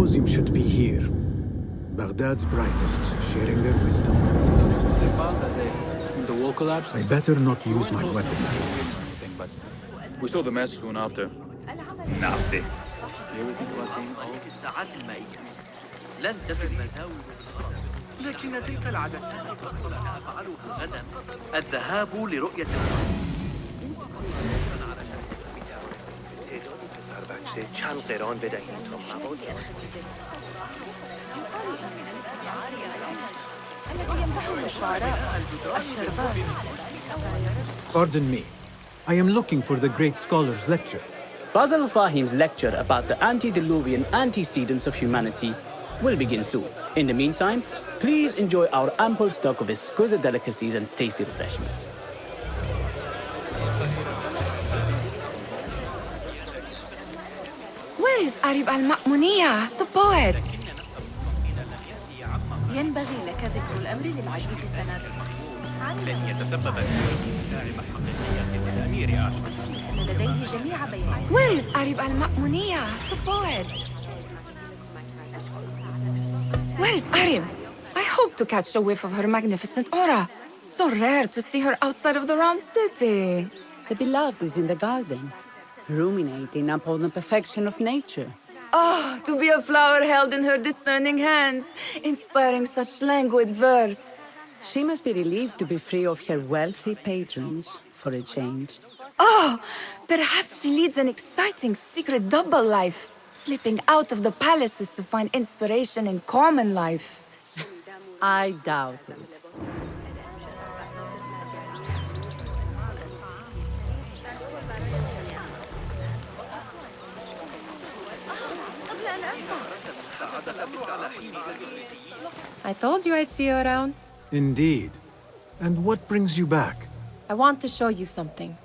Symposium should be here. Baghdad's brightest, sharing their wisdom. The wall collapsed? I better not use my weapons here. But we saw the mess soon after. Nasty. لن تفي المزاول لكن تلك العدسات فعلها غدا الذهاب لرؤية چند قران بدهیم تا مبادی Pardon me. I am looking for the great scholar's lecture. Basil Fahim's lecture about the antediluvian antecedents of humanity will begin soon. In the meantime, please enjoy our ample stock of exquisite delicacies and tasty refreshments. Where is Arib al-Ma'muniya, the poet? ينبغي لك ذكر الأمر للعجوز سند. لن يتسبب الأمير لديه جميع بيانات. Where is Arib al-Ma'muniya, the poet? Where is Arib? I hope to catch a whiff of her magnificent aura. So rare to see her outside of the round city. The beloved is in the garden, ruminating upon the perfection of nature. Oh, to be a flower held in her discerning hands, inspiring such languid verse. She must be relieved to be free of her wealthy patrons for a change. Oh, perhaps she leads an exciting secret double life, slipping out of the palaces to find inspiration in common life. I doubt it. I told you I'd see you around. Indeed. And what brings you back? I want to show you something.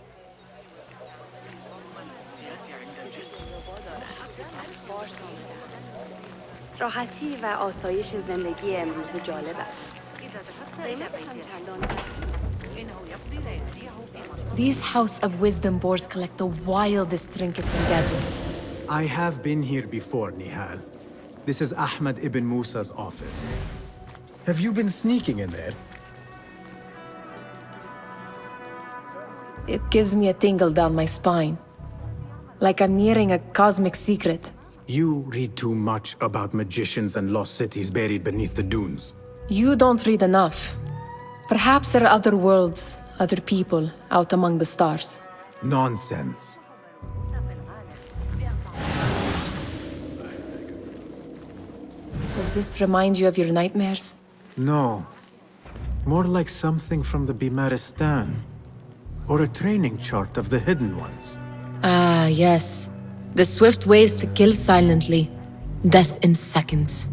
راحتی و آسایش زندگی امروز جالب است. These House of Wisdom boards collect the wildest trinkets and gadgets. I have been here before, Nihal. This is Ahmed ibn Musa's office. Have you been sneaking in there? It gives me a tingle down my spine. Like I'm nearing a cosmic secret. You read too much about magicians and lost cities buried beneath the dunes. You don't read enough. Perhaps there are other worlds, other people, out among the stars. Nonsense. Does this remind you of your nightmares? No. More like something from the Bimaristan. Or a training chart of the Hidden Ones. Ah, yes. The swift ways to kill silently. Death in seconds.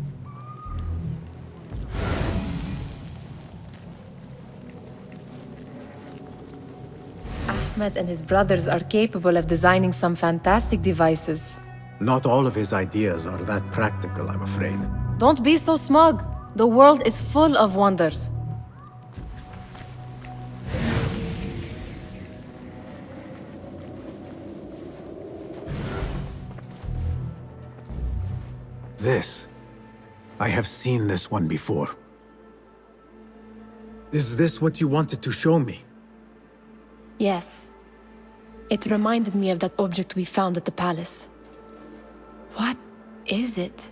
Ahmed and his brothers are capable of designing some fantastic devices. Not all of his ideas are that practical, I'm afraid. Don't be so smug. The world is full of wonders. This. I have seen this one before. Is this what you wanted to show me? Yes. It reminded me of that object we found at the palace. What is it?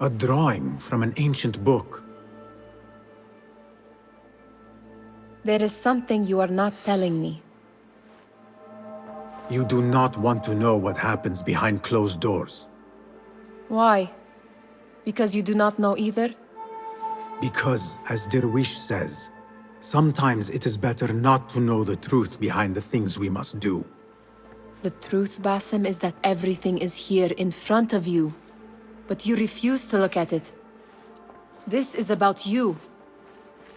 A drawing from an ancient book. There is something you are not telling me. You do not want to know what happens behind closed doors. Why? Because you do not know either? Because, as Derwish says, sometimes it is better not to know the truth behind the things we must do. The truth, Basim, is that everything is here in front of you. But you refuse to look at it. This is about you.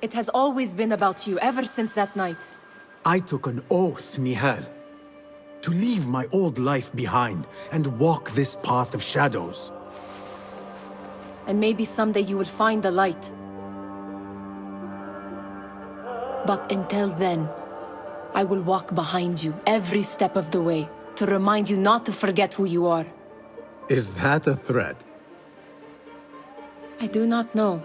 It has always been about you, ever since that night. I took an oath, Nihal, to leave my old life behind and walk this path of shadows. And maybe someday you will find the light. But until then, I will walk behind you every step of the way to remind you not to forget who you are. Is that a threat? I do not know.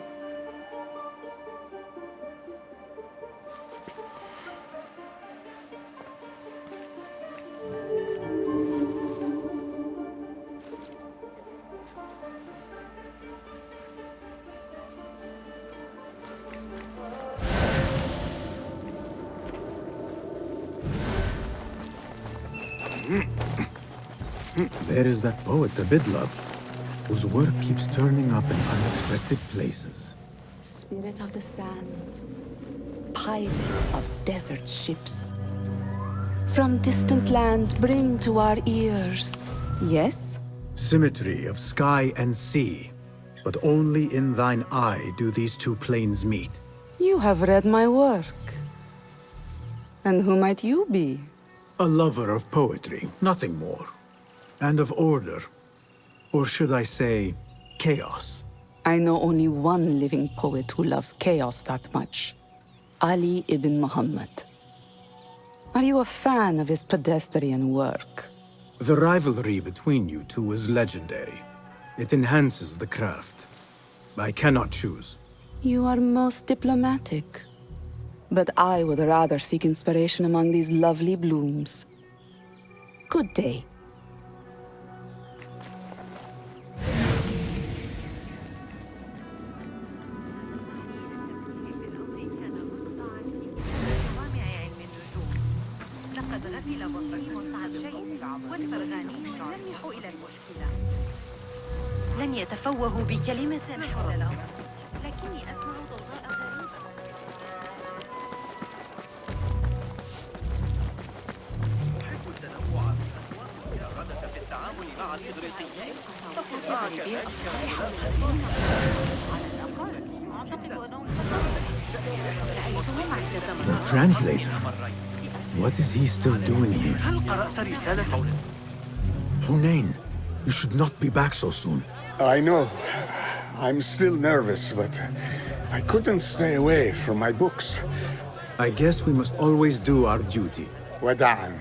There is that poet the Bid loves, whose work keeps turning up in unexpected places. Spirit of the sands, pilot of desert ships. From distant lands bring to our ears. Yes? Symmetry of sky and sea, but only in thine eye do these two planes meet. You have read my work. And who might you be? A lover of poetry, nothing more. And of order. Or should I say, chaos. I know only one living poet who loves chaos that much. Ali ibn Muhammad. Are you a fan of his pedestrian work? The rivalry between you two is legendary. It enhances the craft. I cannot choose. You are most diplomatic. But I would rather seek inspiration among these lovely blooms. Good day. لن يتفوهوا بكلمة حول الأمر، لكني أسمع ضوضاء غريبة. أحب التنوع في الأسواق والرغبة في التعامل مع الإغريقيين. على الأقل أعتقد أنهم رأيتهم عدة The مرات. translator? What is he still doing here? هل قرأت رسالة؟ Hunain, you should not be back so soon. I know. I'm still nervous, but I couldn't stay away from my books. I guess we must always do our duty. Wada'an.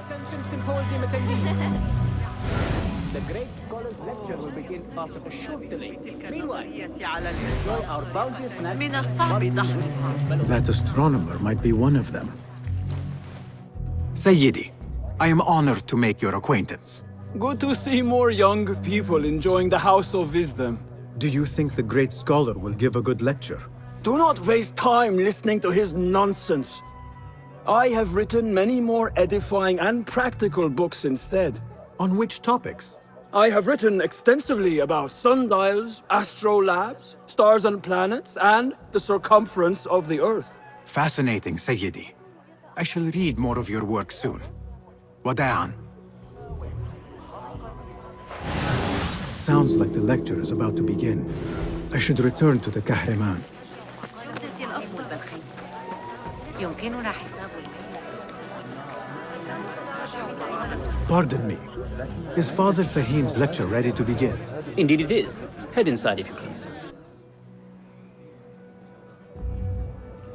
Attention Symposium attendees. The great scholar's lecture will begin after a short delay. Meanwhile, enjoy our bounteous snacks. من الصعب ضحكها. That astronomer might be one of them. Sayyidi, I am honored to make your acquaintance. Good to see more young people enjoying the House of Wisdom. Do you think the great scholar will give a good lecture? Do not waste time listening to his nonsense. I have written many more edifying and practical books instead. On which topics? I have written extensively about sundials, astrolabes, stars and planets, and the circumference of the Earth. Fascinating, Sayyidi. I shall read more of your work soon. Wada'an. Sounds like the lecture is about to begin. I should return to the Kahraman. يمكننا حساب Pardon me. Is Fazil Fahim's lecture ready to begin? Indeed it is. Head inside if you please.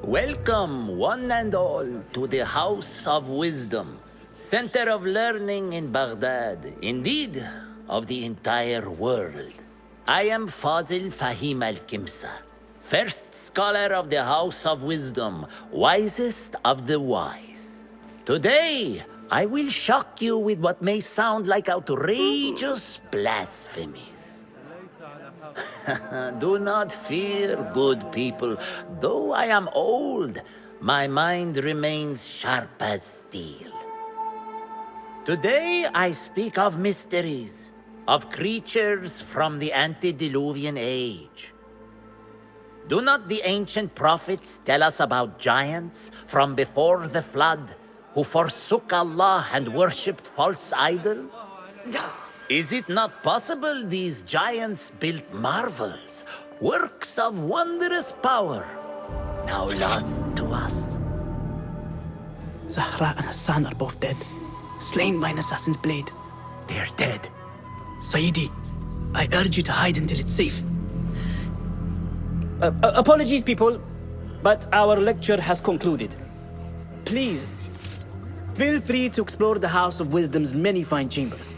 Welcome, one and all, to the House of Wisdom, center of learning in Baghdad, indeed, of the entire world. I am Fazil Fahim al-Kimsa, first scholar of the House of Wisdom, wisest of the wise. Today, I will shock you with what may sound like outrageous blasphemies. Do not fear, good people. Though I am old, my mind remains sharp as steel. Today I speak of mysteries, of creatures from the antediluvian age. Do not the ancient prophets tell us about giants from before the flood who forsook Allah and worshipped false idols? Is it not possible these giants built marvels, works of wondrous power, now lost to us? Zahra and Hassan are both dead, slain by an assassin's blade. They're dead. Sayyidi, I urge you to hide until it's safe. Apologies, people, but our lecture has concluded. Please, feel free to explore the House of Wisdom's many fine chambers.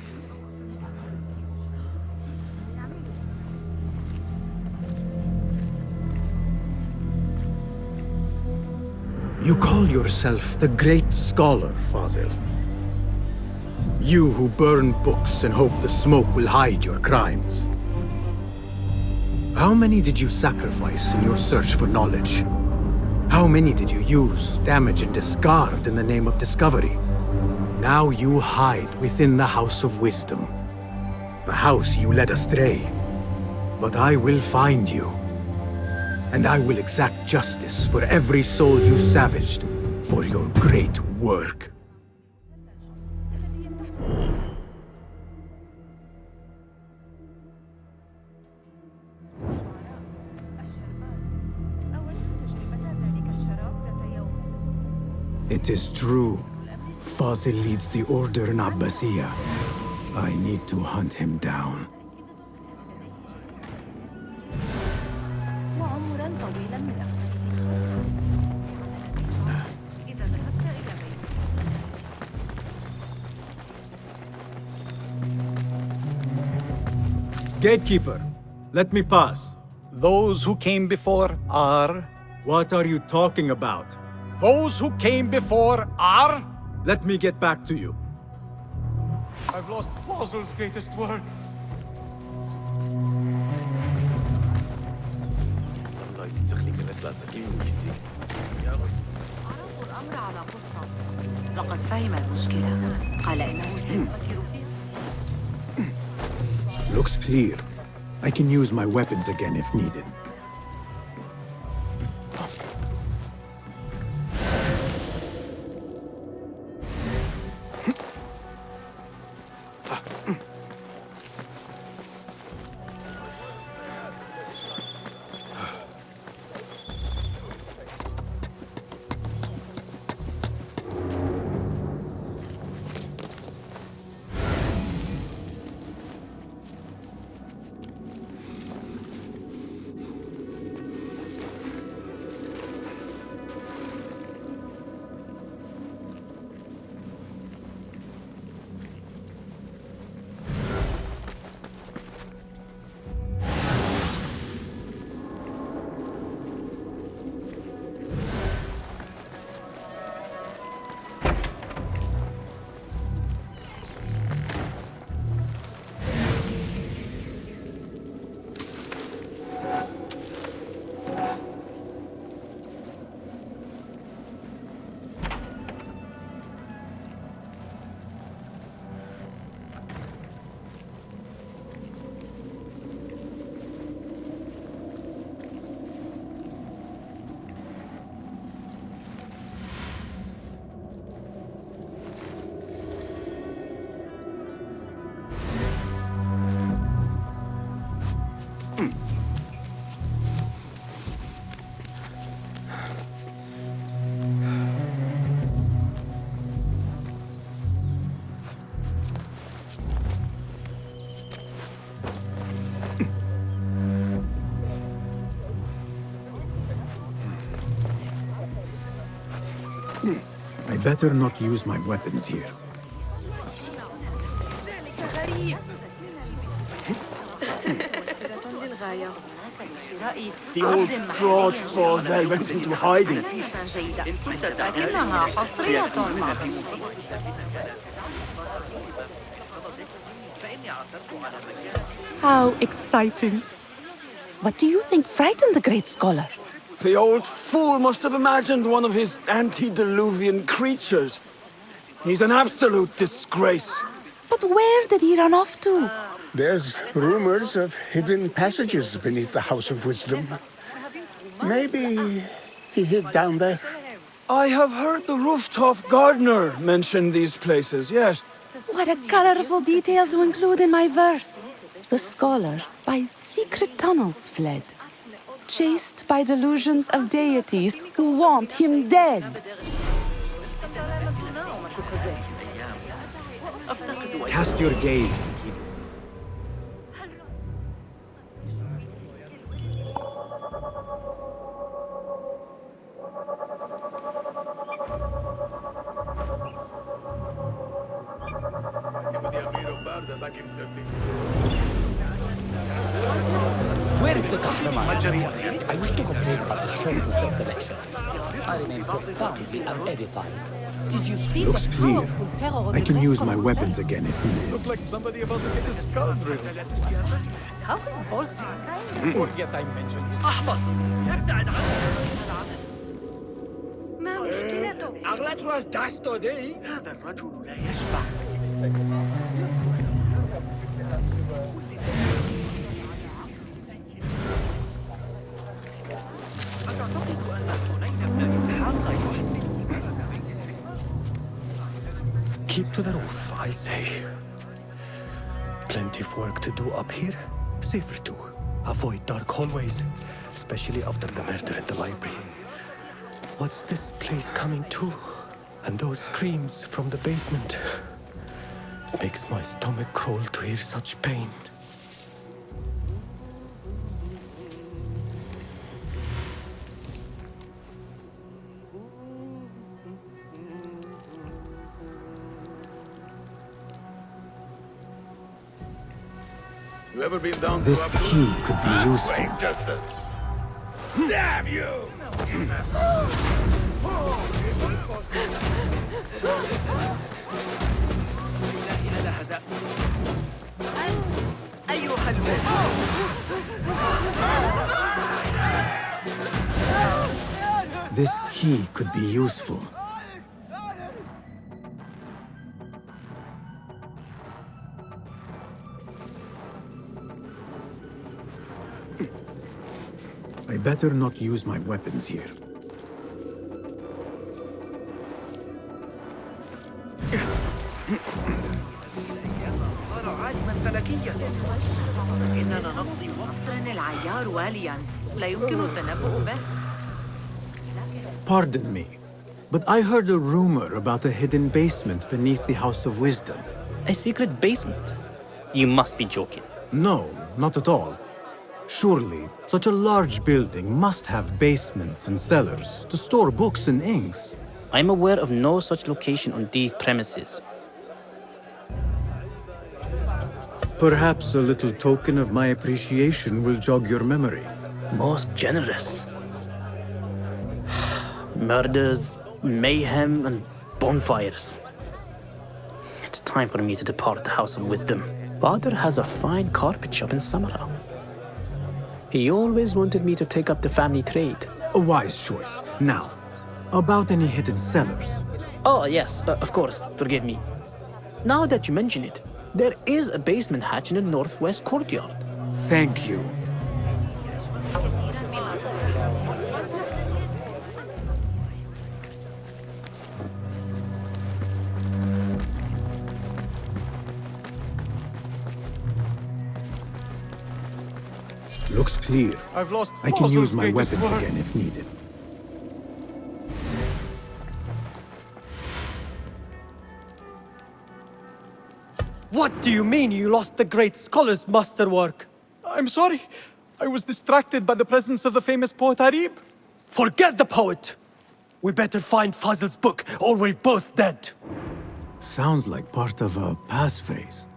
You call yourself the Great Scholar, Fazil. You who burn books and hope the smoke will hide your crimes. How many did you sacrifice in your search for knowledge? How many did you use, damage, and discard in the name of discovery? Now you hide within the House of Wisdom. The house you led astray. But I will find you. And I will exact justice for every soul you savaged for your great work. It is true. Fazil leads the Order in Abbasiyya. I need to hunt him down. Gatekeeper, let me pass. Those who came before are... What are you talking about? Those who came before are... Let me get back to you. I've lost Fazil's greatest work. لقد فهم المشكلة. قال إنه سيفكر فيها. Looks clear. I can use my weapons again if needed. I better not use my weapons here. The old fraud Fazil went into hiding. How exciting. What do you think frightened the great scholar? The old fool must have imagined one of his antediluvian creatures. He's an absolute disgrace. But where did he run off to? There's rumors of hidden passages beneath the House of Wisdom. Maybe he hid down there. I have heard the rooftop gardener mention these places, yes. What a colorful detail to include in my verse. The scholar by secret tunnels fled, chased by delusions of deities who want him dead. Cast your gaze. Where is the I wish to complain about the shortness of the lecture. I remain profoundly unedified. Did you see Looks the clear. powerful terror of I the can Red use my Skull's weapons death? again if needed. Look like somebody about to get his skull drilled. How revolting. Forget I mentioned it. احبط ابتعد عنه. ما مشكلته؟ هذا الرجل لا يشبع. أتعتقد أن حنين بن إسحاق يحسن؟ Keep to the roof, I say. Plenty of work to do up here. Safer too. Avoid dark hallways, especially after the murder in the library. What's this place coming to? And those screams from the basement. Makes my stomach crawl to hear such pain. You ever been down This to key could be useful. Damn you! أيها المؤمن. This key could be useful. I better not use my weapons here. صار عالما فلكيا. إننا نقضي عصر العيار واليا لا يمكن التنبؤ به. Pardon me, but I heard a rumor about a hidden basement beneath the House of Wisdom. A secret basement? You must be joking. No, not at all. Surely, such a large building must have basements and cellars to store books and inks. I'm aware of no such location on these premises. Perhaps a little token of my appreciation will jog your memory. Most generous. Murders, mayhem, and bonfires. It's time for me to depart the House of Wisdom. Father has a fine carpet shop in Samara. He always wanted me to take up the family trade. A wise choice. Now, about any hidden cellars. Oh, yes, of course, forgive me. Now that you mention it, there is a basement hatch in the northwest courtyard. Thank you. Looks clear. I've lost I can use Fossil's my greatest weapons work. again if needed. What do you mean you lost the great scholar's masterwork? I'm sorry. I was distracted by the presence of the famous poet Harib. Forget the poet! We better find Fazl's book, or we're both dead. Sounds like part of a passphrase.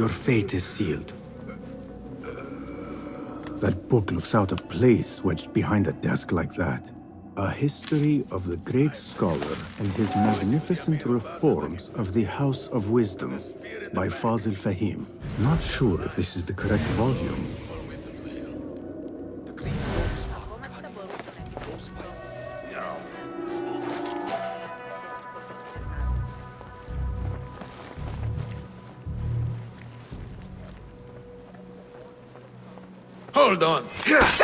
Your fate is sealed. That book looks out of place wedged behind a desk like that. A history of the great scholar and his magnificent reforms of the House of Wisdom by Fazil Fahim. Not sure if this is the correct volume. Hold on. What's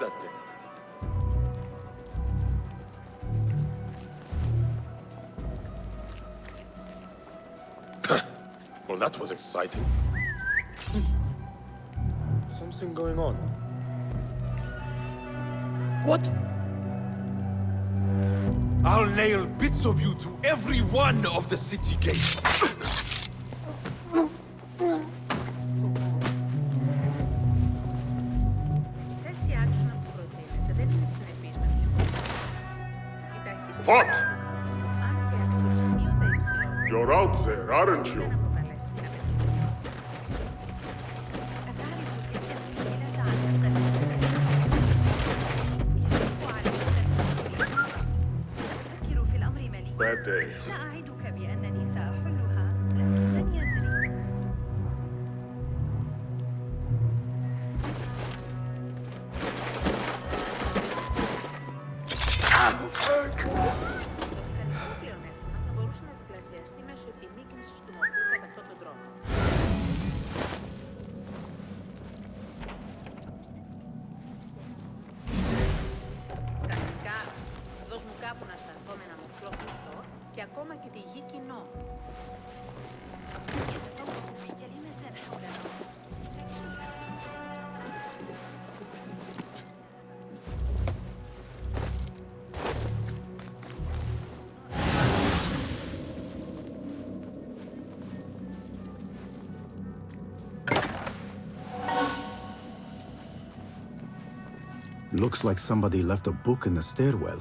that thing? Well, that was exciting. Something going on. What? I'll nail bits of you to every one of the city gates. What? You're out there, aren't you? Bad day. لا أعدك بأنني سأحلها، لكن من يدري؟ Δώσ' μου κάπου να σταθώ με ένα μοχλό σωστό και ακόμα και τη γη κοινό. يتفوق بكلمة حول الأرض. Looks like somebody left a book in the stairwell.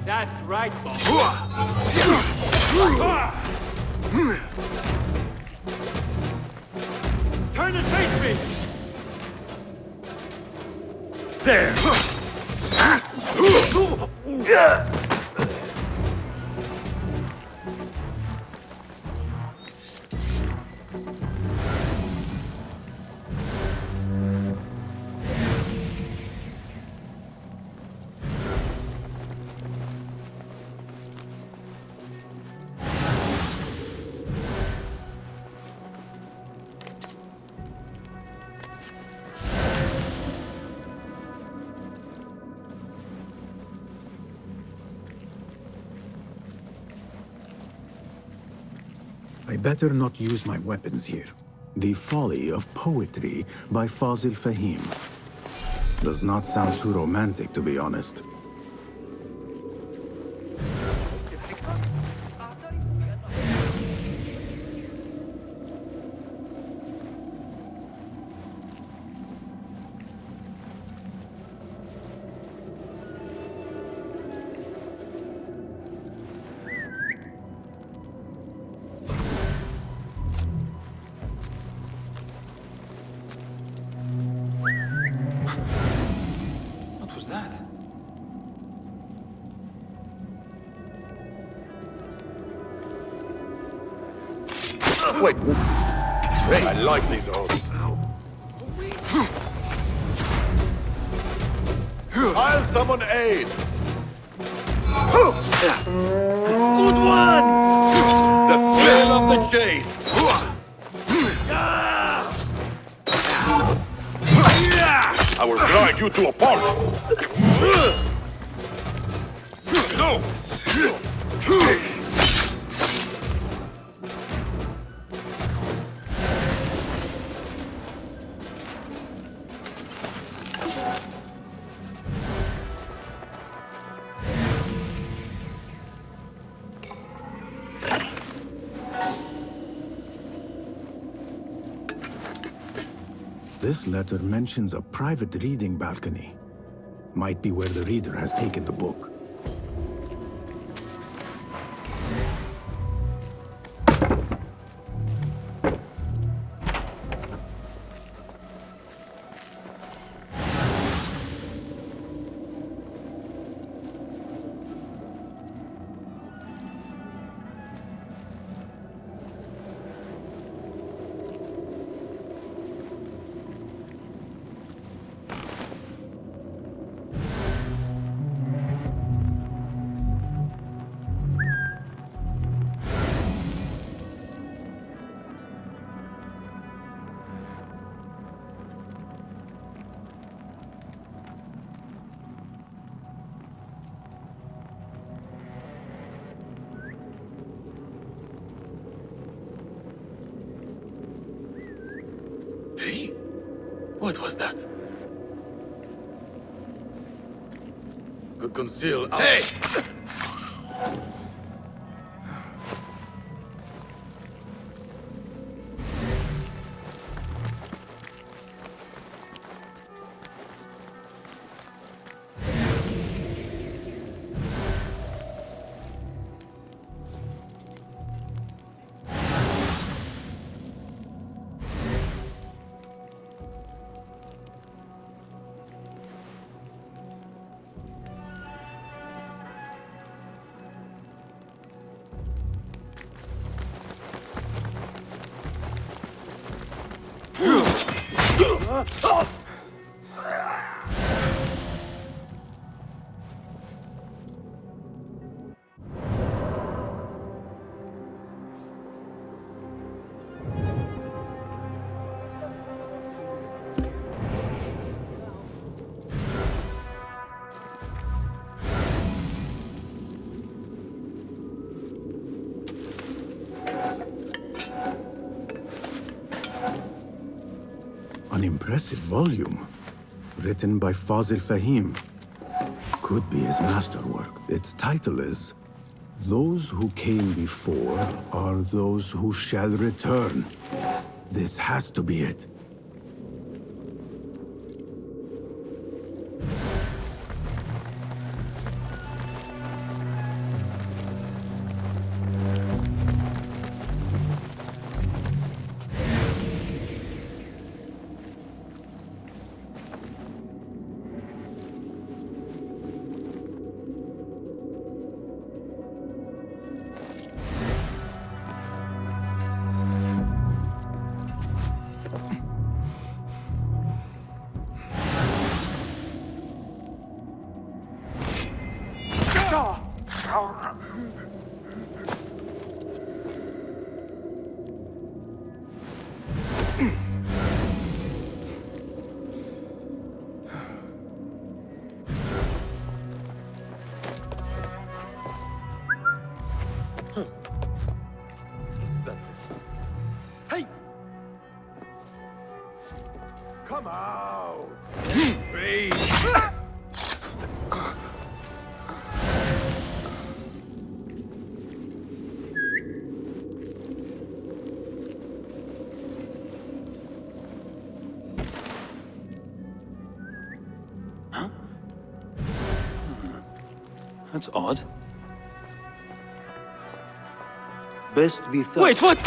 That's right, Bob. Turn and face me! There! I better not use my weapons here. The Folly of Poetry by Fazil Fahim. Does not sound too romantic, to be honest. What was that? Wait. Hey, I like these odds. I'll summon aid. Good one! The thrill of the chase. I will draw you to a pulp! No! This letter mentions a private reading balcony. Might be where the reader has taken the book. Hey, what was that? Conceal. Hey! An impressive volume, written by Fazil Fahim. Could be his masterwork. Its title is, "Those who came before are those who shall return." This has to be it. Hey! Come out! Huh? That's odd. Best be thought. Wait, what?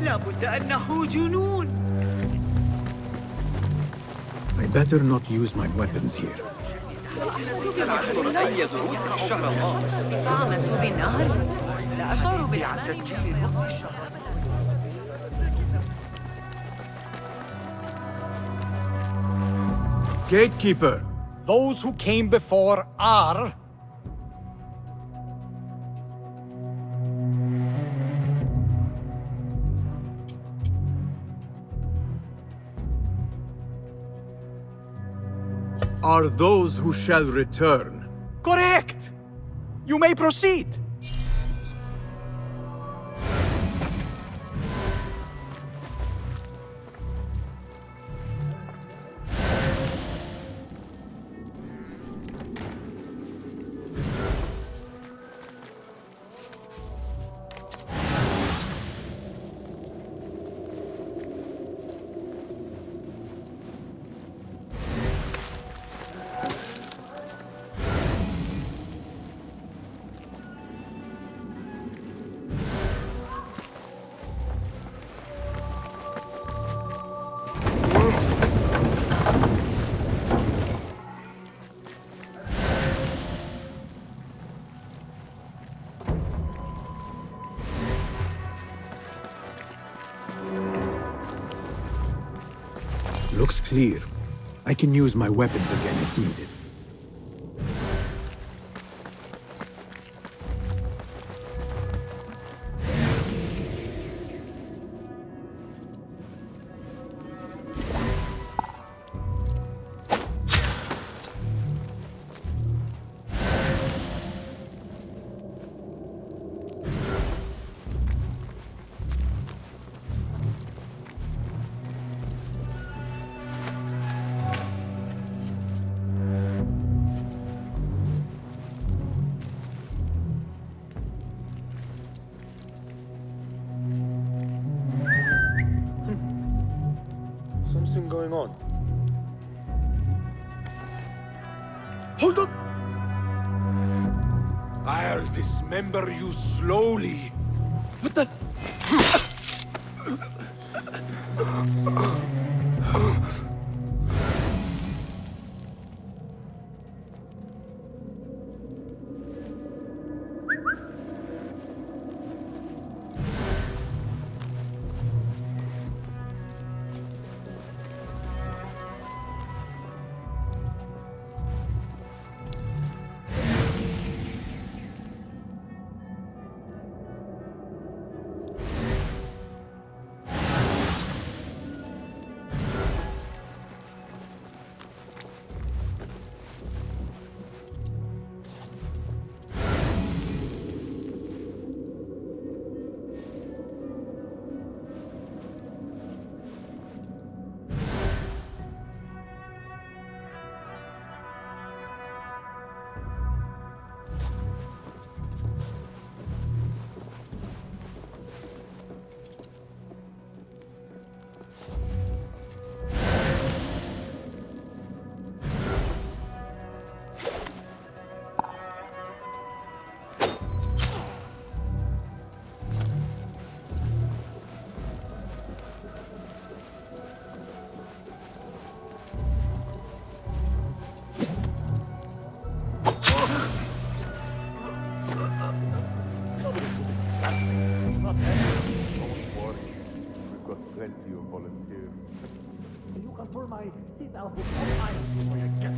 لابد أنه جنون. better not use my weapons here. أي دروس الشهر الماضي طعمت بالنهر لا أشعر بالعن تسجيل الوقت الشهر. Gatekeeper, Those who came before are... are those who shall return. Correct! You may proceed! Looks clear. I can use my weapons again if needed. Something going on. Hold on! I'll dismember you slowly. What the? Plenty of volunteers. You can pull my teeth out of my before you get.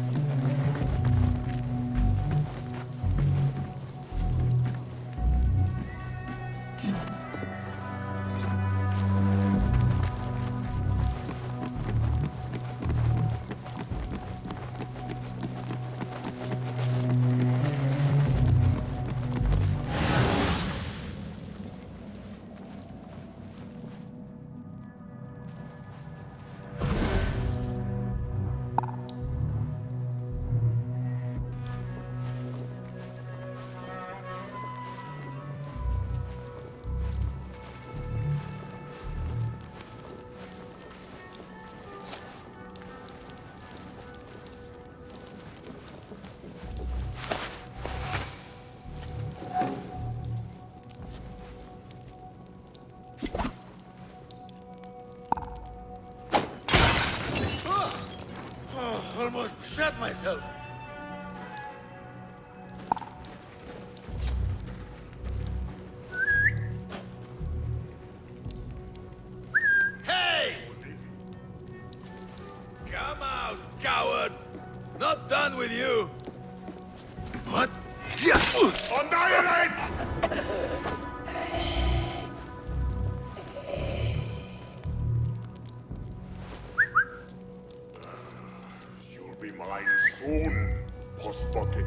yourself. Hey! Come out, coward! Not done with you! What? Annihilate! You'll be mine soon, Post Bucket.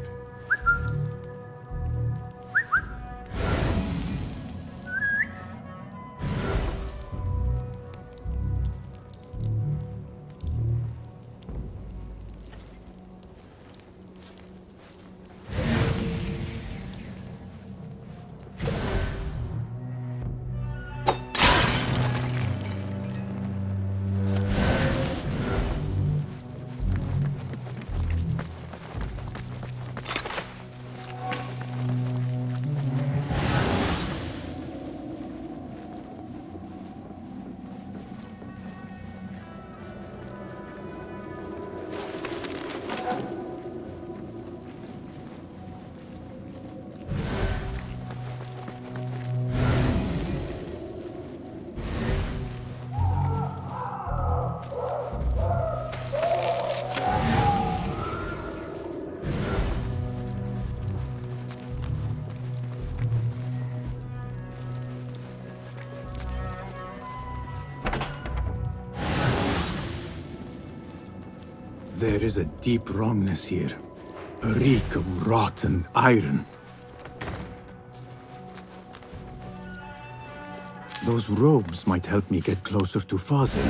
There is a deep wrongness here. A reek of rotten iron. Those robes might help me get closer to Fazil.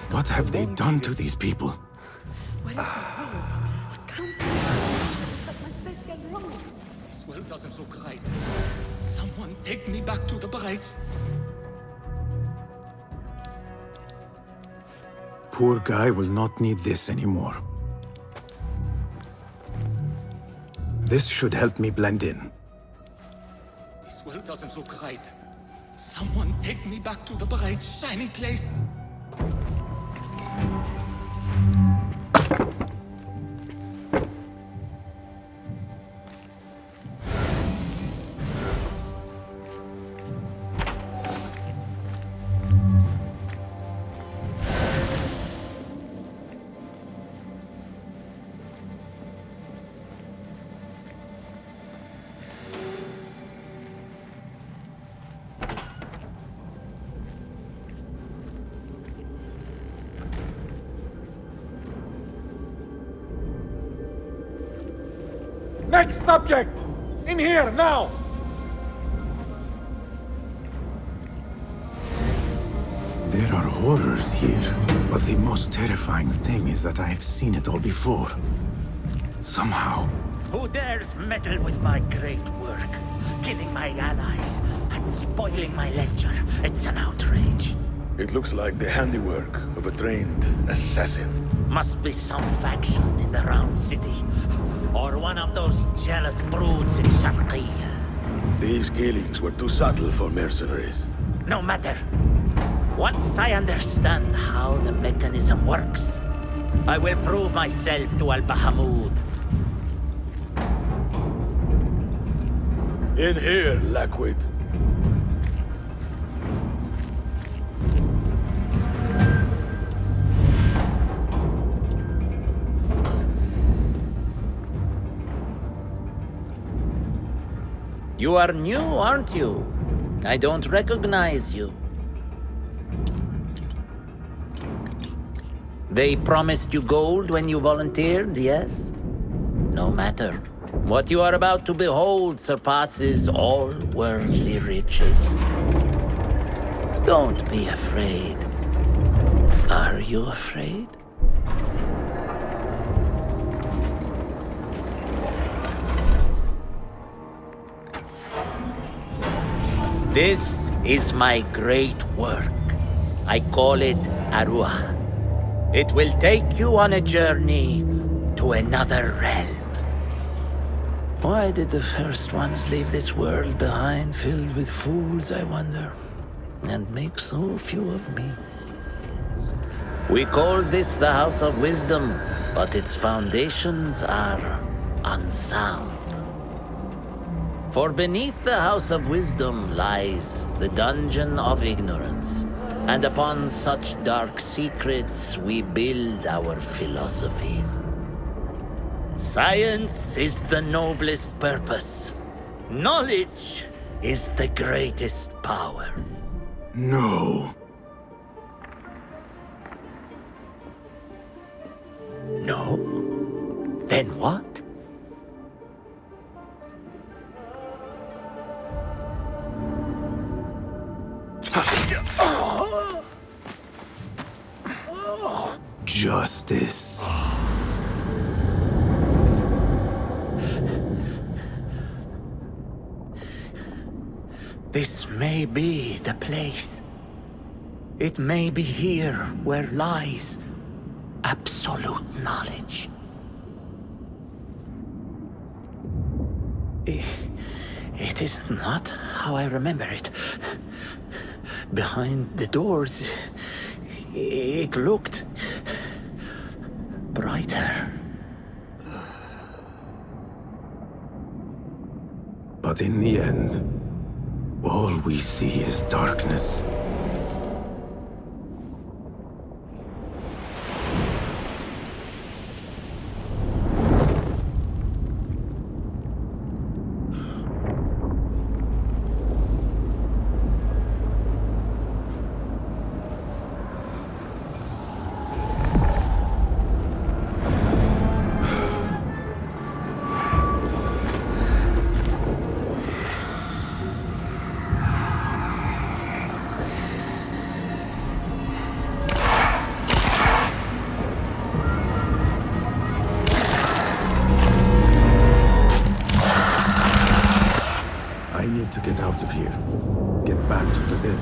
What have they done to these people? This well doesn't look right. Someone take me back to the bridge. Poor guy will not need this anymore. This should help me blend in. This well doesn't look right. Someone take me back to the bright, shiny place. Next subject! In here, now! There are horrors here, but the most terrifying thing is that I have seen it all before. Somehow. Who dares meddle with my great work? Killing my allies and spoiling my lecture. It's an outrage. It looks like the handiwork of a trained assassin. Must be some faction in the Round City. Or one of those jealous broods in Sharqiyya. These killings were too subtle for mercenaries. No matter. Once I understand how the mechanism works, I will prove myself to Al-Bahamud. In here, Lackwit. You are new, aren't you? I don't recognize you. They promised you gold when you volunteered, yes? No matter. What you are about to behold surpasses all worldly riches. Don't be afraid. Are you afraid? This is my great work. I call it Arua. It will take you on a journey to another realm. Why did the first ones leave this world behind filled with fools, I wonder, and make so few of me? We call this the House of Wisdom, but its foundations are unsound. For beneath the House of Wisdom lies the Dungeon of Ignorance, and upon such dark secrets we build our philosophies. Science is the noblest purpose. Knowledge is the greatest power. No. No? Then what? Justice. This may be the place. It may be here where lies absolute knowledge. It is not how I remember it. Behind the doors, it looked brighter. But in the end, all we see is darkness. I need to get out of here. Get back to the inn.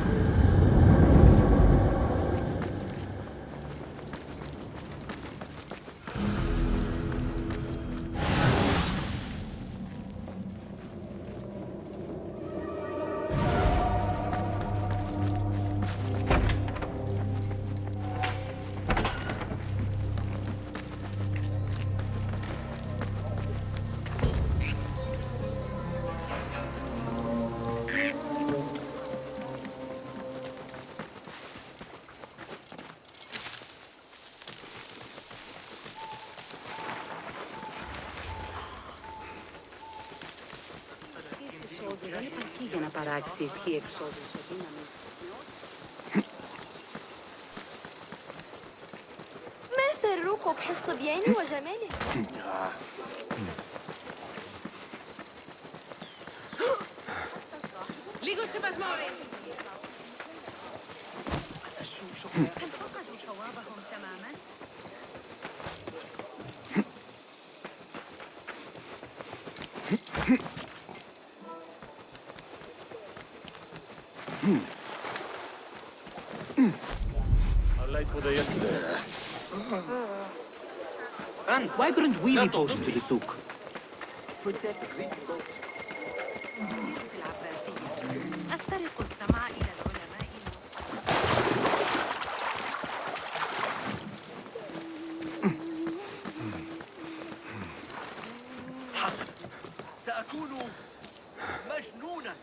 Για να παράξει ισχύ εξόδου σε δύναμη. ما سرك بحس صبياني وجماله؟ Λίγο συμπασμόρι. هل فقدوا شوابهم تماما؟ How late were they yesterday? And why couldn't we be posted to the souk? أسترق السمع إلى العلماء. حسن، سأكون مجنونا.